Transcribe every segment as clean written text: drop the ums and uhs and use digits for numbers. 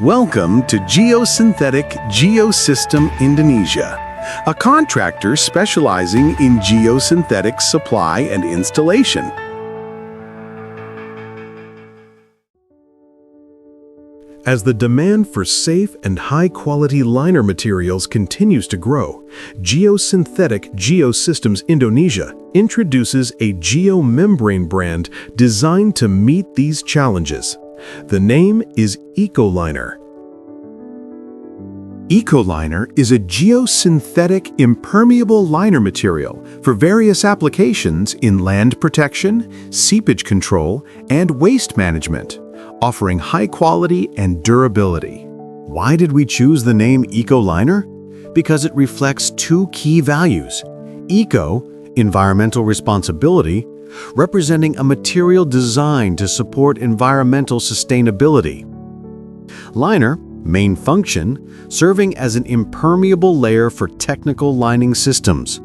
Welcome to Geosynthetic Geosystem Indonesia, a contractor specializing in geosynthetic supply and installation. As the demand for safe and high-quality liner materials continues to grow, Geosynthetic Geosystems Indonesia introduces a geomembrane brand designed to meet these challenges. The name is EcoLiner. EcoLiner is a geosynthetic impermeable liner material for various applications in land protection, seepage control, and waste management, offering high quality and durability. Why did we choose the name EcoLiner? Because it reflects two key values. Eco, environmental responsibility, representing a material designed to support environmental sustainability. Liner, main function, serving as an impermeable layer for technical lining systems.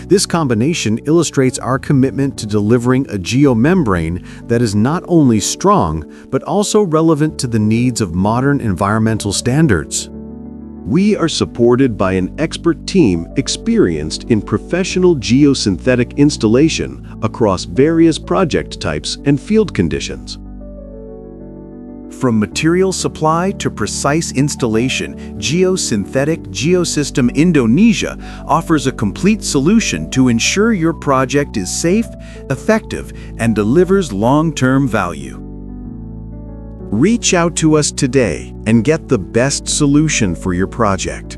This combination illustrates our commitment to delivering a geomembrane that is not only strong, but also relevant to the needs of modern environmental standards. We are supported by an expert team experienced in professional geosynthetic installation across various project types and field conditions. From material supply to precise installation, Geosynthetic Geosystem Indonesia offers a complete solution to ensure your project is safe, effective, and delivers long-term value. Reach out to us today and get the best solution for your project.